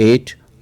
8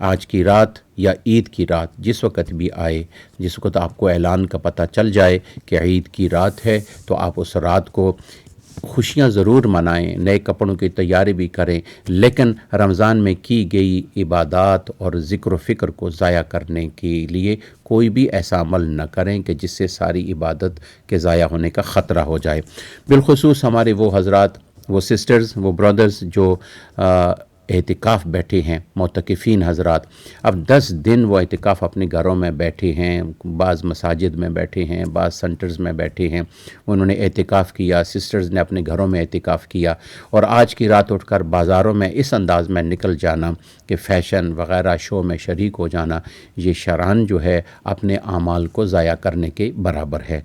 آج کی رات یا عید کی رات جس وقت بھی آئے، جس وقت آپ کو اعلان کا پتہ چل جائے کہ عید کی رات ہے، تو آپ اس رات کو خوشیاں ضرور منائیں، نئے کپڑوں کی تیاری بھی کریں، لیکن رمضان میں کی گئی عبادات اور ذکر و فکر کو ضائع کرنے کے لیے کوئی بھی ایسا عمل نہ کریں کہ جس سے ساری عبادت کے ضائع ہونے کا خطرہ ہو جائے۔ بالخصوص ہمارے وہ حضرات، وہ سسٹرز، وہ برادرز جو اعتکاف بیٹھے ہیں، معتکفین حضرات، اب 10 دن وہ اعتکاف اپنے گھروں میں بیٹھے ہیں، بعض مساجد میں بیٹھے ہیں، بعض سنٹرز میں بیٹھے ہیں، انہوں نے اعتکاف کیا، سسٹرز نے اپنے گھروں میں اعتکاف کیا، اور آج کی رات اٹھ کر بازاروں میں اس انداز میں نکل جانا کہ فیشن وغیرہ شو میں شریک ہو جانا، یہ شرعاً جو ہے اپنے اعمال کو ضائع کرنے کے برابر ہے۔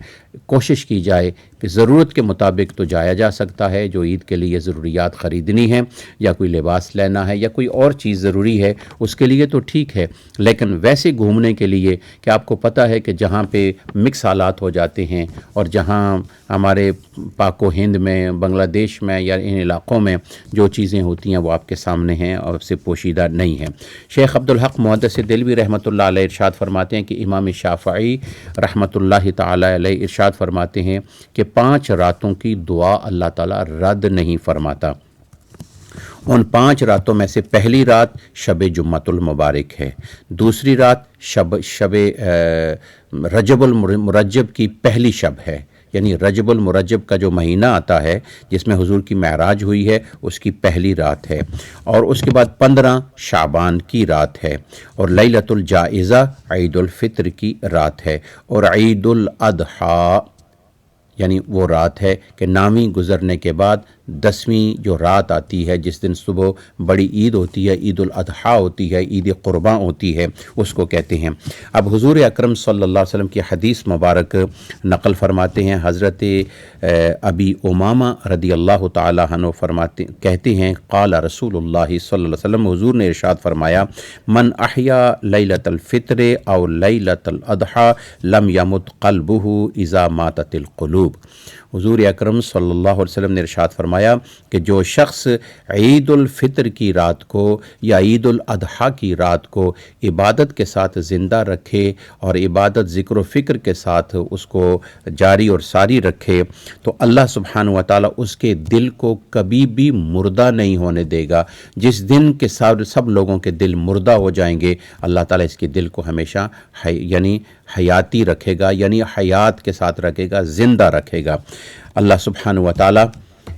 کوشش کی جائے کہ ضرورت کے مطابق تو جایا جا سکتا ہے، جو عید کے لیے ضروریات خریدنی ہیں یا کوئی لباس لینا ہے یا کوئی اور چیز ضروری ہے، اس کے لیے تو ٹھیک ہے، لیکن ویسے گھومنے کے لیے کہ آپ کو پتہ ہے کہ جہاں پہ مکس حالات ہو جاتے ہیں، اور جہاں ہمارے پاک و ہند میں، بنگلہ دیش میں یا ان علاقوں میں جو چیزیں ہوتی ہیں وہ آپ کے سامنے ہیں اور اس سے پوشیدہ نہیں ہیں۔ شیخ عبدالحق محدث دہلوی رحمۃ اللہ علیہ ارشاد فرماتے ہیں کہ امام شافعی رحمۃ اللہ تعالی علیہ ارشاد فرماتے ہیں کہ 5 راتوں کی دعا اللہ تعالیٰ رد نہیں فرماتا۔ ان 5 راتوں میں سے پہلی رات شب جمعۃ المبارک ہے، دوسری رات شب رجب المرجب کی پہلی شب ہے، یعنی رجب المرجب کا جو مہینہ آتا ہے جس میں حضور کی معراج ہوئی ہے، اس کی پہلی رات ہے، اور اس کے بعد 15 شعبان کی رات ہے، اور لیلۃ الجائزہ عید الفطر کی رات ہے، اور عید الاضحیٰ یعنی وہ رات ہے کہ نامی گزرنے کے بعد 10ویں جو رات آتی ہے، جس دن صبح بڑی عید ہوتی ہے، عید الاضحیٰ ہوتی ہے، عید قرباں ہوتی ہے، اس کو کہتے ہیں۔ اب حضور اکرم صلی اللہ علیہ وسلم کی حدیث مبارک نقل فرماتے ہیں، حضرت ابی امامہ رضی اللہ تعالی عنہ کہتے ہیں قال رسول اللہ صلی اللہ علیہ وسلم، حضور نے ارشاد فرمایا من احیا لیلۃ الفطر او لیلۃ الاضحیٰ لم یمت قلبہ اذا ماتت القلوب۔ حضور اکرم صلی اللہ علیہ وسلم نے ارشاد فرمایا کہ جو شخص عید الفطر کی رات کو یا عید الاضحیٰ کی رات کو عبادت کے ساتھ زندہ رکھے اور عبادت ذکر و فکر کے ساتھ اس کو جاری اور ساری رکھے، تو اللہ سبحانہ و تعالیٰ اس کے دل کو کبھی بھی مردہ نہیں ہونے دے گا۔ جس دن کے سب لوگوں کے دل مردہ ہو جائیں گے، اللہ تعالیٰ اس کے دل کو ہمیشہ یعنی حیاتی رکھے گا، یعنی حیات کے ساتھ رکھے گا، زندہ رکھے گا۔ اللہ سبحانہ و تعالیٰ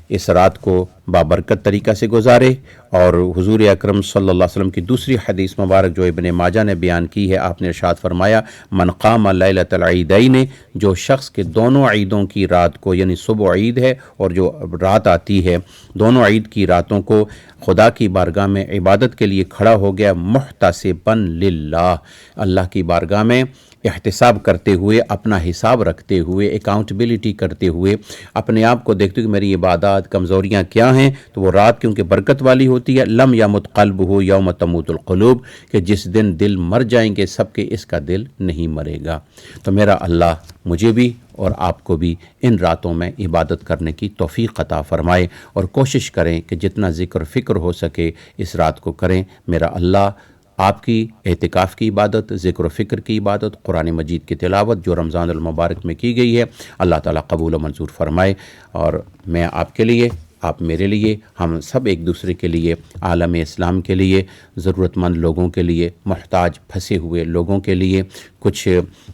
اس رات کو بابرکت طریقہ سے گزارے، اور حضور اکرم صلی اللہ علیہ وسلم کی دوسری حدیث مبارک جو ابن ماجہ نے بیان کی ہے، آپ نے ارشاد فرمایا من قام لیلۃ العیدین، جو شخص کے دونوں عیدوں کی رات کو، یعنی صبح عید ہے اور جو رات آتی ہے، دونوں عید کی راتوں کو خدا کی بارگاہ میں عبادت کے لیے کھڑا ہو گیا، محتسبا للہ، اللہ کی بارگاہ میں احتساب کرتے ہوئے، اپنا حساب رکھتے ہوئے، اکاؤنٹیبلٹی کرتے ہوئے، اپنے آپ کو دیکھتے کہ میری عبادات کمزوریاں کیا ہیں، تو وہ رات کیونکہ برکت والی ہوتی ہے، لم یمت قلبہ یوم تموت القلوب، کہ جس دن دل مر جائیں گے سب کے، اس کا دل نہیں مرے گا۔ تو میرا اللہ مجھے بھی اور آپ کو بھی ان راتوں میں عبادت کرنے کی توفیق عطا فرمائے، اور کوشش کریں کہ جتنا ذکر فکر ہو سکے اس رات کو کریں۔ میرا اللہ آپ کی اعتکاف کی عبادت، ذکر و فکر کی عبادت، قرآن مجید کی تلاوت جو رمضان المبارک میں کی گئی ہے، اللہ تعالیٰ قبول و منظور فرمائے، اور میں آپ کے لیے، آپ میرے لیے، ہم سب ایک دوسرے کے لیے، عالم اسلام کے لیے، ضرورت مند لوگوں کے لیے، محتاج پھنسے ہوئے لوگوں کے لیے، کچھ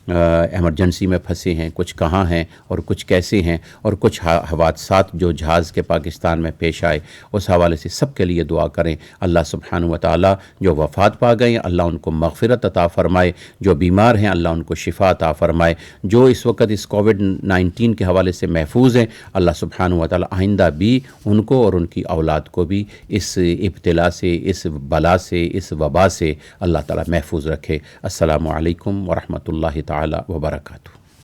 ایمرجنسی میں پھنسے ہیں، کچھ کہاں ہیں اور کچھ کیسے ہیں، اور کچھ حوادثات جو جہاز کے پاکستان میں پیش آئے، اس حوالے سے سب کے لیے دعا کریں۔ اللہ سبحانہ و تعالیٰ جو وفات پا گئے ہیں، اللہ ان کو مغفرت عطا فرمائے، جو بیمار ہیں اللہ ان کو شفا عطا فرمائے، جو اس وقت اس کووڈ-19 کے حوالے سے محفوظ ہیں، اللہ سبحانہ و تعالیٰ آئندہ بھی ان کو اور ان کی اولاد کو بھی اس ابتلا سے، اس بلا سے، اس وبا سے اللہ تعالیٰ محفوظ رکھے۔ السلام علیکم ورحمۃ اللہ تعالیٰ وبرکاتہ۔